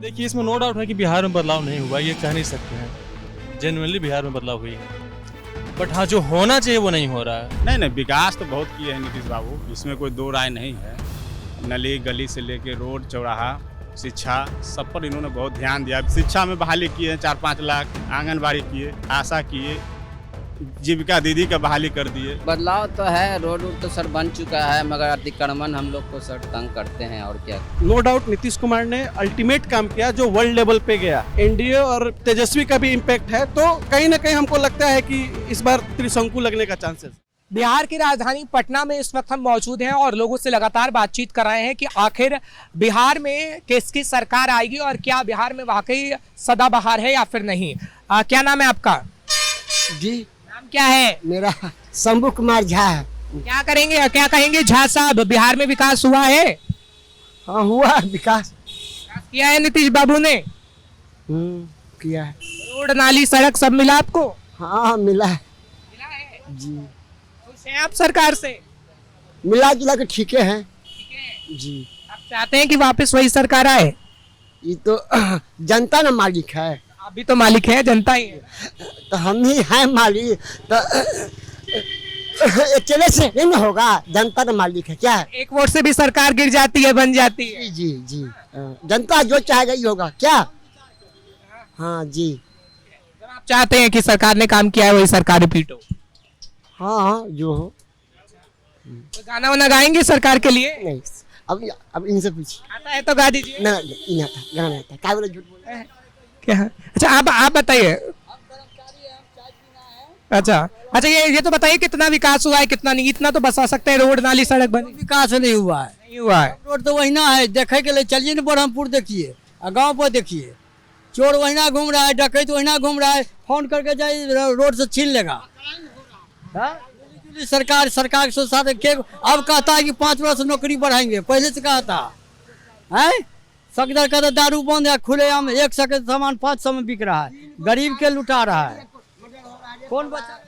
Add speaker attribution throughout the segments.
Speaker 1: देखिए, इसमें no doubt है कि बिहार में बदलाव नहीं हुआ, ये कह नहीं सकते हैं। जेन्युइनली बिहार में बदलाव हुई है, बट हाँ, जो होना चाहिए वो नहीं हो रहा है।
Speaker 2: नहीं नहीं, विकास तो बहुत किए हैं नीतीश बाबू, इसमें कोई दो राय नहीं है। नली गली से लेके रोड चौराहा शिक्षा सब पर इन्होंने बहुत ध्यान दिया। शिक्षा में बहाली किए 4-5 लाख, आंगनबाड़ी किए, आशा किए, जीविका दीदी का बहाली कर दिए।
Speaker 3: बदलाव तो है, रोड तो सर बन चुका है, मगर अतिक्रमण हम लोग को सर तंग करते हैं और क्या।
Speaker 4: नो डाउट नीतीश कुमार ने अल्टीमेट काम किया जो वर्ल्ड लेवल पे गया। एनडीए और तेजस्वी का भी इम्पैक्ट है, तो कहीं ना कहीं हमको लगता है कि इस बार त्रिशंकु लगने का चांसेस।
Speaker 5: बिहार की राजधानी पटना में इस वक्त हम मौजूद हैं और लोगों से लगातार बातचीत कर रहे हैं कि आखिर बिहार में किसकी सरकार आएगी और क्या बिहार में वाकई सदाबहार है या फिर नहीं। क्या नाम है आपका?
Speaker 6: जी,
Speaker 5: नाम क्या है?
Speaker 6: मेरा शंभू कुमार झा है।
Speaker 5: क्या करेंगे, क्या कहेंगे झा साहब, बिहार में विकास हुआ है?
Speaker 6: हाँ, हुआ विकास
Speaker 5: किया है नीतीश बाबू ने?
Speaker 6: किया है।
Speaker 5: रोड नाली सड़क सब मिला आपको?
Speaker 6: हाँ, मिला है।
Speaker 5: मिला है
Speaker 6: जी,
Speaker 5: खुश हैं आप सरकार से?
Speaker 6: मिला जुला के ठीक है। जी,
Speaker 5: आप चाहते हैं कि वापस वही सरकार आए?
Speaker 6: ये तो जनता ना मालिक है,
Speaker 5: आप भी तो मालिक हैं, जनता ही है।
Speaker 6: तो हम ही हैं मालिक। तो अकेले से नहीं ना होगा, जनता ना मालिक है क्या है।
Speaker 5: एक वोट से भी सरकार गिर जाती है, बन जाती है।
Speaker 6: जी जी जी, जनता जो चाहेगा ये होगा क्या। हाँ जी,
Speaker 5: आप चाहते हैं कि सरकार ने काम किया है वही सरकार रिपीट हो?
Speaker 6: हाँ जो हो।
Speaker 5: तो गाना वाना गाएंगे सरकार के लिए?
Speaker 6: नहीं, अब इनसे पूछिए।
Speaker 5: आता है तो गा दीजिए।
Speaker 6: ना नहीं आता, गाना आता, क्या बोले, झूठ बोल रहे हैं।
Speaker 5: क्या? अच्छा, आप बताइए। अच्छा, ये तो बताइए कितना विकास हुआ है, कितना नहीं। इतना तो बता सकते हैं, रोड नाली सड़क बनी।
Speaker 7: विकास नहीं हुआ है।
Speaker 5: नहीं हुआ है।
Speaker 7: रोड तो वहीना है, देखे के लिए चलिए ना ब्रह्मपुर देखिए और गांव पर देखिए, चोर वहीना घूम रहा है, डकैत वहीना घूम रहा है, फोन करके जाए रोड से छीन लेगा। सरकार के साथ अब कहता है कि 5 वर्ष नौकरी बढ़ाएंगे, पहले से कहा था है। सकदर का तो दारू बंद है, खुलेआम 100 के सामान 500 में बिक रहा है, गरीब के लुटा रहा है। कौन बचा?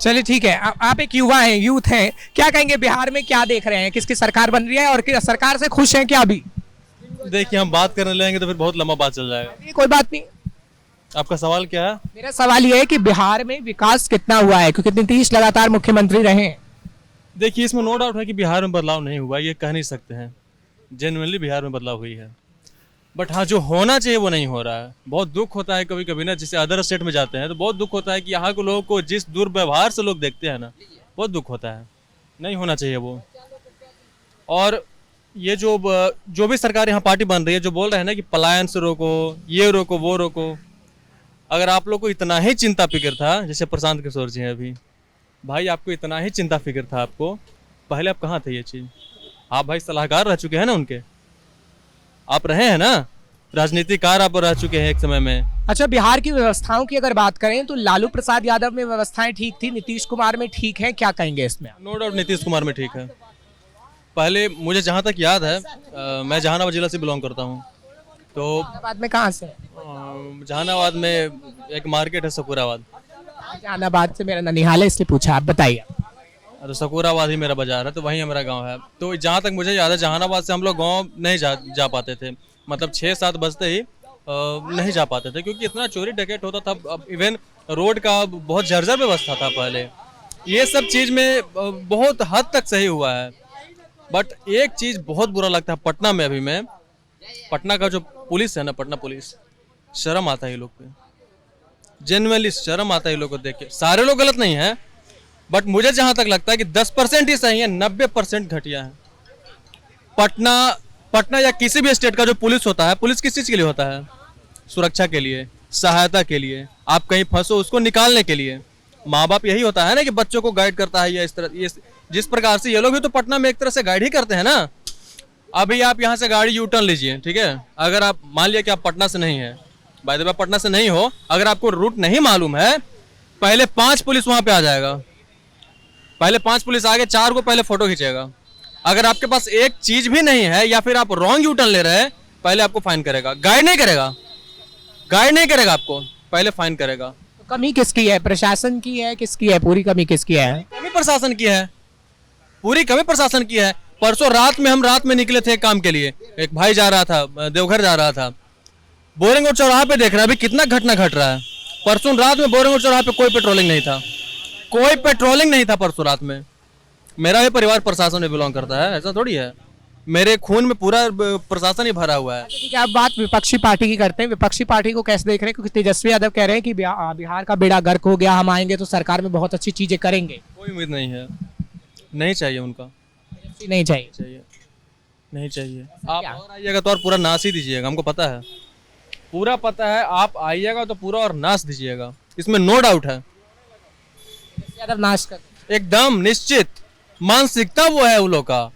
Speaker 5: चलिए ठीक है, आप एक युवा हैं, यूथ हैं, क्या कहेंगे बिहार में क्या देख रहे हैं, किसकी सरकार बन रही है और सरकार से खुश हैं क्या अभी?
Speaker 1: देखिए, हम बात करने लगेंगे तो फिर बहुत लंबा बात चल जाएगा।
Speaker 5: कोई बात नहीं।
Speaker 1: आपका सवाल क्या है?
Speaker 5: मेरा सवाल ये है कि बिहार में विकास कितना हुआ है, क्योंकि नीतीश लगातार मुख्यमंत्री रहे हैं।
Speaker 1: देखिए, इसमें नो डाउट है कि बिहार में बदलाव नहीं हुआ, ये कह नहीं सकते हैं। जेन्युइनली बिहार में बदलाव हुई है, बट हाँ, जो होना चाहिए वो नहीं हो रहा है। बहुत दुख होता है कभी कभी ना, जैसे अदर स्टेट में जाते हैं तो बहुत दुख होता है कि यहाँ के लोगों को जिस दुर्व्यवहार से लोग देखते हैं ना, बहुत दुख होता है। नहीं होना चाहिए वो। और ये जो भी सरकार यहाँ पार्टी बन रही है, जो बोल रहे हैं ना कि पलायन से रोको, ये रोको, वो रोको। अगर आप लोग को इतना ही चिंता फिक्र था, जैसे प्रशांत किशोर जी हैं अभी, भाई आपको इतना ही चिंता फिक्र था आपको, पहले आप कहाँ थे ये चीज़? आप भाई सलाहकार रह चुके हैं ना उनके, आप रहे हैं ना, राजनीतिकार आप रह चुके हैं एक समय में।
Speaker 5: अच्छा, बिहार की व्यवस्थाओं की अगर बात करें तो लालू प्रसाद यादव में व्यवस्थाएं ठीक थी, नीतीश कुमार में ठीक है, क्या कहेंगे इसमें?
Speaker 1: नो डाउट नीतीश कुमार में ठीक है। पहले मुझे जहाँ तक याद है, मैं जहानाबाद जिला से बिलोंग करता हूँ, तो
Speaker 5: जहानाबाद में कहाँ से?
Speaker 1: जहानाबाद में एक मार्केट है सकुराबाद।
Speaker 5: जहानाबाद से मेरा ननिहाल है, इसलिए पूछा। आप बताइए।
Speaker 1: तो सकुराबाद ही मेरा बाजार है, तो वहीं हमारा गांव है। तो जहाँ तक मुझे याद है, जहानाबाद से हम लोग गांव नहीं जा पाते थे, मतलब 6-7 बजते ही नहीं जा पाते थे, क्योंकि इतना चोरी डकैत होता था। अब इवन रोड का बहुत जर्जर व्यवस्था था पहले। ये सब चीज़ में बहुत हद तक सही हुआ है, बट एक चीज़ बहुत बुरा लगता है पटना में। अभी मैं पटना का जो पुलिस है ना, पटना पुलिस, शर्म आता है ये लोग पे, जेन्युइनली शर्म आता है ये लोग को देख के। सारे लोग गलत नहीं हैं, बट मुझे जहां तक लगता है कि 10% ही सही है, 90% घटिया है। पटना या किसी भी स्टेट का जो पुलिस होता है, पुलिस किस चीज़ के लिए होता है? सुरक्षा के लिए, सहायता के लिए। आप कहीं फंसो उसको निकालने के लिए। माँ बाप यही होता है ना कि बच्चों को गाइड करता है, या इस तरह, ये जिस प्रकार से ये लोग भी तो पटना में एक तरह से गाइड ही करते हैं ना। अभी आप यहाँ से गाड़ी यू टर्न लीजिए, ठीक है, अगर आप मान लिया कि आप पटना से नहीं है, बाय द वे पटना से नहीं हो, अगर आपको रूट नहीं मालूम है, पहले 5 पुलिस वहाँ पे आ जाएगा, पहले 5 पुलिस आगे 4 को पहले फोटो खींचेगा। अगर आपके पास एक चीज भी नहीं है या फिर आप रॉन्ग यू टर्न ले रहे हैं, पहले आपको फाइन करेगा, गाइड नहीं करेगा आपको, पहले फाइन करेगा।
Speaker 5: तो कमी किसकी है, प्रशासन की है, किसकी है, पूरी कमी किसकी है?
Speaker 1: कमी प्रशासन की है, पूरी कमी प्रशासन की है। परसों रात में हम निकले थे काम के लिए, एक भाई जा रहा था, देवघर जा रहा था, बोरिंग और चौराहा पे देख रहे हैं अभी कितना घटना घट रहा है। परसों रात में बोरिंग और चौराहा पे कोई पेट्रोलिंग नहीं था, कोई पेट्रोलिंग नहीं था परसों रात में। मेरा भी परिवार प्रशासन में बिलोंग करता है, ऐसा थोड़ी है। मेरे खून में पूरा प्रशासन ही भरा हुआ है।
Speaker 5: ठीक है, आप बात विपक्षी पार्टी की करते हैं। विपक्षी पार्टी को कैसे देख रहे हैं? क्योंकि तेजस्वी यादव कह रहे हैं कि बिहार का बेड़ा गर्क हो गया, हम आएंगे तो सरकार में बहुत अच्छी चीजें करेंगे।
Speaker 1: कोई उम्मीद नहीं है, नहीं चाहिए उनका,
Speaker 5: नहीं चाहिए।
Speaker 1: चाहिए नहीं चाहिए। आप और आइएगा तो और पूरा नाश ही दीजिएगा, हमको पता है, पूरा पता है। आप आइएगा तो पूरा और नाश दीजिएगा, इसमें नो डाउट है।
Speaker 5: यादव नाश कर
Speaker 1: एकदम निश्चित मानसिकता वो है उन लोग का।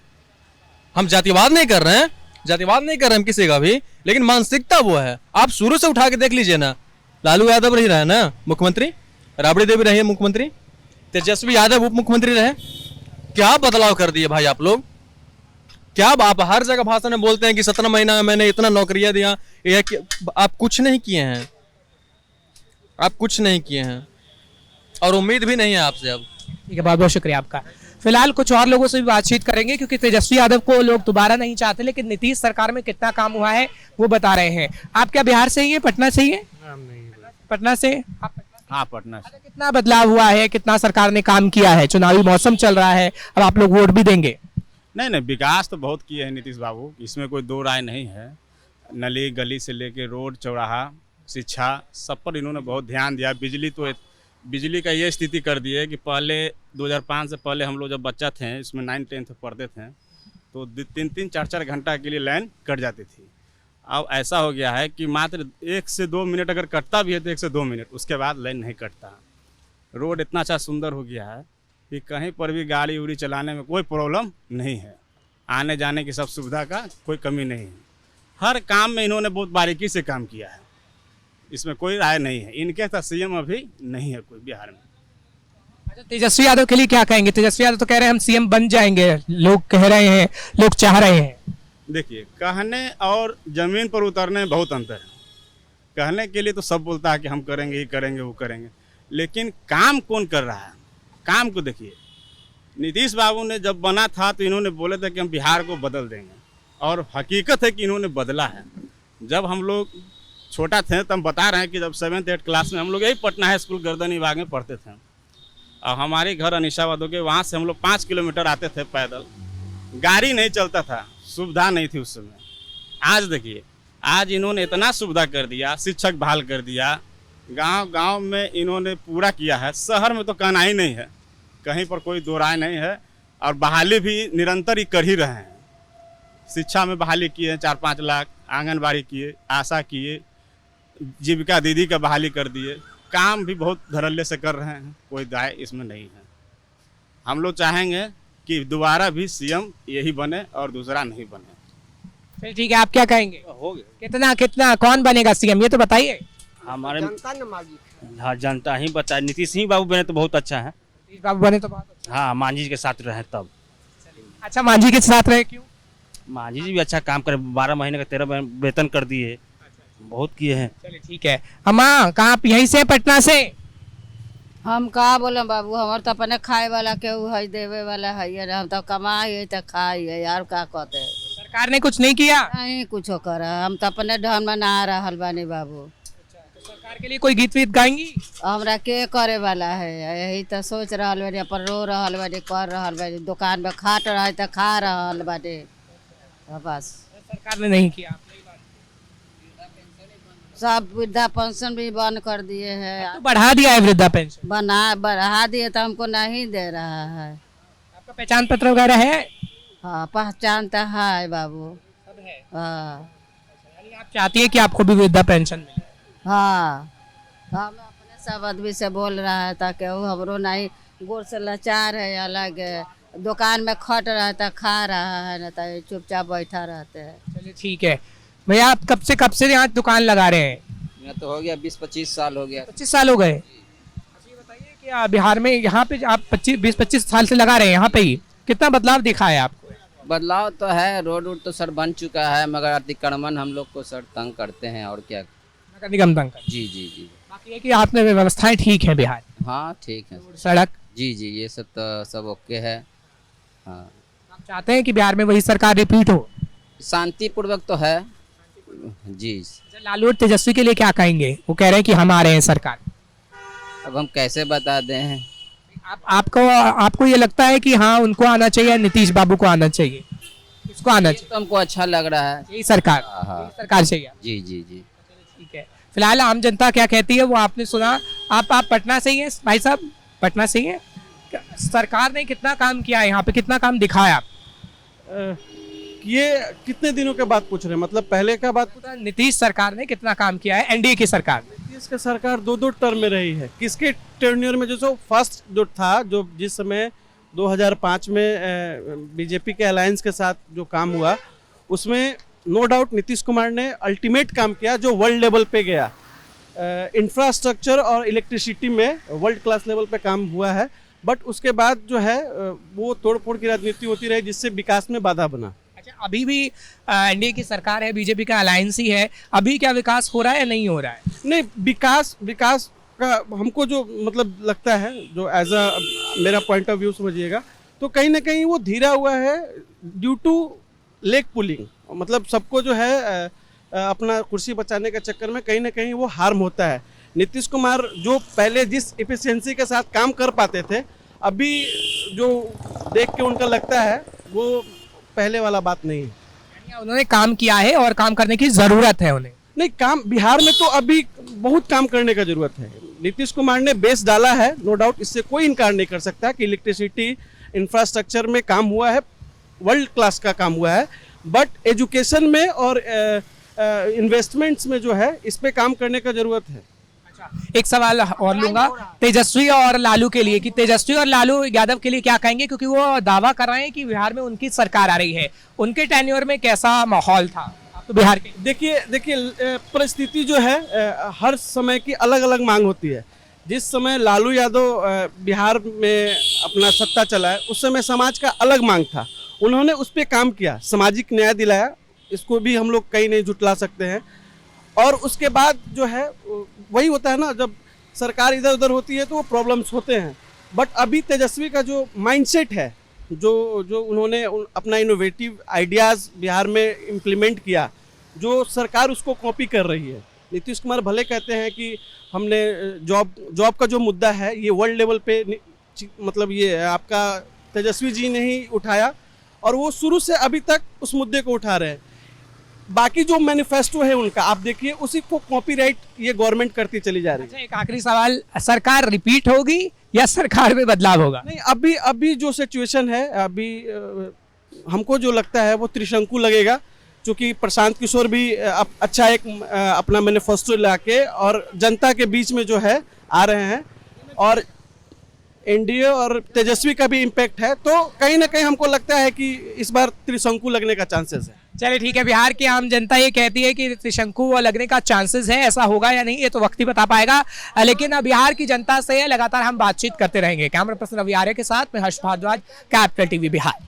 Speaker 1: हम जातिवाद नहीं कर रहे हैं, जातिवाद नहीं कर रहे हैं हम किसी का भी, लेकिन मानसिकता वो है। आप शुरू से उठा के देख लीजिए ना, लालू यादव रही रहे ना मुख्यमंत्री, राबड़ी देवी रही है मुख्यमंत्री, तेजस्वी यादव उप मुख्यमंत्री रहे। क्या बदलाव कर दिए भाई आप लोग? क्या आप हर जगह भाषण में बोलते हैं कि 17 महीना में मैंने इतना नौकरियां दिया, आप कुछ नहीं किए हैं, आप कुछ नहीं किए हैं और उम्मीद भी नहीं है आपसे अब।
Speaker 5: ठीक है, बहुत बहुत शुक्रिया आपका। फिलहाल कुछ और लोगों से भी बातचीत करेंगे, क्योंकि तेजस्वी यादव को लोग दोबारा नहीं चाहते, लेकिन नीतीश सरकार में कितना काम हुआ है वो बता रहे हैं। आप क्या बिहार से ही है, पटना से ही है? पटना से?
Speaker 2: हाँ, पटना से।
Speaker 5: कितना बदलाव हुआ है, कितना सरकार ने काम किया है? चुनावी मौसम चल रहा है, अब आप लोग वोट भी देंगे।
Speaker 2: नहीं, विकास तो बहुत किए हैं नीतीश बाबू, इसमें कोई दो राय नहीं है। नली गली से लेके रोड चौराहा, शिक्षा, सब पर इन्होंने बहुत ध्यान दिया। बिजली का ये स्थिति कर दी है कि पहले 2005 से पहले हम लोग जब बच्चा थे, इसमें 9-10 पढ़ते थे, तो 3-3, 4-4 घंटा के लिए लाइन कट जाती थी। अब ऐसा हो गया है कि मात्र 1 से 2 मिनट अगर कटता भी है तो 1 से 2 मिनट, उसके बाद लाइन नहीं कटता। रोड इतना अच्छा सुंदर हो गया है कि कहीं पर भी गाड़ी उड़ी चलाने में कोई प्रॉब्लम नहीं है। आने जाने की सब सुविधा का कोई कमी नहीं है। हर काम में इन्होंने बहुत बारीकी से काम किया है, इसमें कोई राय नहीं है। इनके साथ सीएम अभी नहीं है कोई बिहार में।
Speaker 5: अच्छा, तेजस्वी यादव के लिए क्या कहेंगे? तेजस्वी यादव तो कह रहे हैं हम सीएम बन जाएंगे, लोग कह रहे हैं, लोग चाह रहे हैं।
Speaker 2: देखिए, कहने और जमीन पर उतरने में बहुत अंतर है। कहने के लिए तो सब बोलता है कि हम करेंगे, ये करेंगे, वो करेंगे, लेकिन काम कौन कर रहा है? काम को देखिए। नीतीश बाबू ने जब बना था तो इन्होंने बोले थे कि हम बिहार को बदल देंगे, और हकीकत है कि इन्होंने बदला है। जब हम लोग छोटा थे तो हम बता रहे हैं कि जब 7th-8 क्लास में हम लोग यही पटना हाई स्कूल गर्दनी बाग में पढ़ते थे, और हमारे घर अनिशाबाद हो गए, वहाँ से हम लोग 5 किलोमीटर आते थे पैदल। गाड़ी नहीं चलता था, सुविधा नहीं थी उस समय। आज देखिए, आज इन्होंने इतना सुविधा कर दिया, शिक्षक बहाल कर दिया, गांव-गांव में इन्होंने पूरा किया है। शहर में तो कहना ही नहीं है, कहीं पर कोई दो राय नहीं है। और बहाली भी निरंतर ही कर ही रहे हैं। शिक्षा में बहाली किए हैं 4-5 लाख, आंगनबाड़ी किए, आशा किए, जीविका दीदी का बहाली कर दिए। काम भी बहुत धड़ल्ले से कर रहे हैं, कोई दाय इसमें नहीं है। हम लोग चाहेंगे कि दोबारा भी सीएम यही बने और दूसरा नहीं बने।
Speaker 5: फिर ठीक है, आप क्या कहेंगे?
Speaker 1: हो गया,
Speaker 5: कितना कितना कौन बनेगा सीएम, ये तो बताइए।
Speaker 8: हमारे
Speaker 6: जनता ने मांगी।
Speaker 8: हाँ, जनता ही बताए। नीतीश ही बाबू बने तो बहुत अच्छा है।
Speaker 5: नीतीश बाबू बने तो बहुत अच्छा।
Speaker 8: हाँ, मांझी के साथ रहे तब।
Speaker 5: अच्छा, मांझी के साथ रहे क्यों?
Speaker 8: मांझी जी भी अच्छा काम करे, 12 महीने का 13 वेतन कर दिए, बहुत किए हैं।
Speaker 5: चलिए ठीक है। अम्मा, कहाँ आप यहीं से, पटना से?
Speaker 9: हम का बोले बाबू, हमार तो अपने खाए वाला केहू है, देवे वाला है, हम तो कमाई तो खाई है यार, का कहते हैं।
Speaker 5: सरकार ने कुछ नहीं किया?
Speaker 9: नहीं कुछ कर, हम तो अपने ढंग में ना रहा बानी बाबू।
Speaker 5: तो सरकार के लिए कोई गीत वीत गाएंगी?
Speaker 9: हमरा के करे वाला है, यही तो सोच रहा बानी, अपन रो रहा बानी, कर रहा बानी, दुकान में खाट रहा तो खा रहा बानी, बस।
Speaker 5: सरकार ने नहीं किया।
Speaker 9: सब वृद्धा पेंशन भी बंद कर दिए हैं।
Speaker 5: तो बढ़ा दिया है वृद्धा पेंशन।
Speaker 9: बढ़ा दिए तो हमको नहीं दे रहा है।
Speaker 5: आपका पहचान पत्र वगैरह है?
Speaker 9: हाँ, पहचान तो है बाबू।
Speaker 5: सब है।
Speaker 9: हाँ
Speaker 5: यानी आप चाहती है कि आपको भी वृद्धा पेंशन मिले?
Speaker 9: हाँ, हम अपने सब आदमी से बोल रहा है ताकि वो हमरो नहीं गोर से लाचार है, अलग है, दुकान में खट रहा था, खा रहा है, ना तो चुपचाप बैठा रहते हैं।
Speaker 5: चलिए ठीक है। भैया, आप कब से यहाँ दुकान लगा रहे हैं?
Speaker 3: मैं तो हो गया 20-25 साल हो गया।
Speaker 5: 25 साल हो गए। अच्छा, ये बताइए कि बिहार में यहाँ पे आप 20-25 साल से लगा रहे हैं यहाँ पे ही, कितना बदलाव दिखा है आपको?
Speaker 3: बदलाव तो है, रोड तो सर बन चुका है, मगर अतिक्रमण हम लोग को सर तंग करते हैं, और क्या।
Speaker 5: नगर निगम तंग करता है।
Speaker 3: जी जी जी।
Speaker 5: बाकी ये कि आपने व्यवस्थाएं ठीक है बिहार?
Speaker 3: हाँ ठीक है।
Speaker 5: सड़क?
Speaker 3: जी जी, ये सब तो सब ओके है। हाँ,
Speaker 5: आप चाहते हैं कि बिहार में वही सरकार रिपीट हो?
Speaker 3: शांतिपूर्वक तो है, जी।
Speaker 5: लालू और तेजस्वी के लिए क्या कहेंगे? वो कह रहे हैं कि हम आ रहे हैं सरकार।
Speaker 3: अब हम कैसे बता दें?
Speaker 5: आपको ये लगता है कि हाँ उनको आना चाहिए या नीतीश बाबू को आना चाहिए? किसको आना चाहिए?
Speaker 3: तो हमको अच्छा लग रहा है।
Speaker 5: यही सरकार,
Speaker 3: हाँ।
Speaker 5: यही सरकार चाहिए।
Speaker 3: जी जी जी।
Speaker 5: ठीक है, फिलहाल आम जनता क्या कहती है वो आपने सुना। आप पटना से ही हैं भाई साहब? पटना से ही हैं। सरकार ने कितना काम किया है यहाँ पे, कितना काम दिखाया?
Speaker 4: ये कितने दिनों के बाद पूछ रहे हैं, मतलब पहले का बात?
Speaker 5: नीतीश सरकार ने कितना काम किया है, एनडीए की सरकार ने?
Speaker 4: नीतीश की सरकार 2 टर्म में रही है। किसके टेन्योर में? जो फर्स्ट जो था, जो जिस समय 2005 में बीजेपी के अलायंस के साथ जो काम हुआ, उसमें नो डाउट नीतीश कुमार ने अल्टीमेट काम किया जो वर्ल्ड लेवल पे गया। इंफ्रास्ट्रक्चर और इलेक्ट्रिसिटी में वर्ल्ड क्लास लेवल पे काम हुआ है। बट उसके बाद जो है वो तोड़ फोड़ की राजनीति होती रही, जिससे विकास में बाधा बना।
Speaker 5: अच्छा, अभी भी एनडीए की सरकार है, बीजेपी का अलायंस ही है, अभी क्या विकास हो रहा है या नहीं हो रहा है?
Speaker 4: नहीं, विकास का हमको जो मतलब लगता है, जो एज अ मेरा पॉइंट ऑफ व्यू समझिएगा, तो कहीं ना कहीं वो धीरा हुआ है ड्यू टू लेग पुलिंग। मतलब सबको जो है अपना कुर्सी बचाने के चक्कर में कहीं ना कहीं वो हार्म होता है। नीतीश कुमार जो पहले जिस एफिशिएंसी के साथ काम कर पाते थे, अभी जो देख के उनका लगता है वो पहले वाला बात नहीं है।
Speaker 5: उन्होंने काम किया है और काम करने की जरूरत है उन्हें।
Speaker 4: नहीं, काम बिहार में तो अभी बहुत काम करने का जरूरत है। नीतीश कुमार ने बेस डाला है, नो डाउट, इससे कोई इनकार नहीं कर सकता कि इलेक्ट्रिसिटी इंफ्रास्ट्रक्चर में काम हुआ है, वर्ल्ड क्लास का काम हुआ है। बट एजुकेशन में और इन्वेस्टमेंट्स में जो है, इस पे काम करने का जरूरत है।
Speaker 5: एक सवाल और लूंगा तेजस्वी और लालू के लिए, कि तेजस्वी और लालू यादव के लिए क्या कहेंगे, क्योंकि वो दावा कर रहे हैं कि बिहार में उनकी सरकार आ रही है। उनके टेन्योर में कैसा माहौल था? आप तो बिहार के।
Speaker 4: देखिए परिस्थिति जो है, हर समय की अलग अलग मांग होती है। जिस समय लालू यादव बिहार में अपना सत्ता चलाया, उस समय समाज का अलग मांग था, उन्होंने उस पर काम किया, सामाजिक न्याय दिलाया, इसको भी हम लोग कहीं नहीं झुटला सकते हैं। और उसके बाद जो है वही होता है ना, जब सरकार इधर उधर होती है तो वो प्रॉब्लम्स होते हैं। बट अभी तेजस्वी का जो माइंडसेट है, जो उन्होंने अपना इनोवेटिव आइडियाज़ बिहार में इम्प्लीमेंट किया, जो सरकार उसको कॉपी कर रही है। नीतीश कुमार भले कहते हैं कि हमने जॉब का जो मुद्दा है ये वर्ल्ड लेवल पे, मतलब ये आपका तेजस्वी जी ने ही उठाया, और वो शुरू से अभी तक उस मुद्दे को उठा रहे हैं। बाकी जो मैनिफेस्टो है उनका, आप देखिए, उसी को कॉपीराइट ये गवर्नमेंट करती चली जा रही है।
Speaker 5: अच्छा, एक आखिरी सवाल, सरकार रिपीट होगी या सरकार में बदलाव होगा?
Speaker 4: नहीं, अभी जो सिचुएशन है, अभी हमको जो लगता है वो त्रिशंकु लगेगा, क्योंकि प्रशांत किशोर भी अच्छा एक अपना मैनिफेस्टो लाके और जनता के बीच में जो है आ रहे हैं, और एनडीए और तेजस्वी का भी इम्पैक्ट है, तो कहीं ना कहीं हमको लगता है कि इस बार त्रिशंकु लगने का चांसेस है।
Speaker 5: चलिए ठीक है, बिहार की आम जनता ये कहती है कि त्रिशंकु लगने का चांसेस है, ऐसा होगा या नहीं ये तो वक्त ही बता पाएगा। लेकिन बिहार की जनता से लगातार हम बातचीत करते रहेंगे। कैमरा पर्सन रवि आर्य के साथ मैं हर्ष भारद्वाज, कैपिटल टीवी बिहार।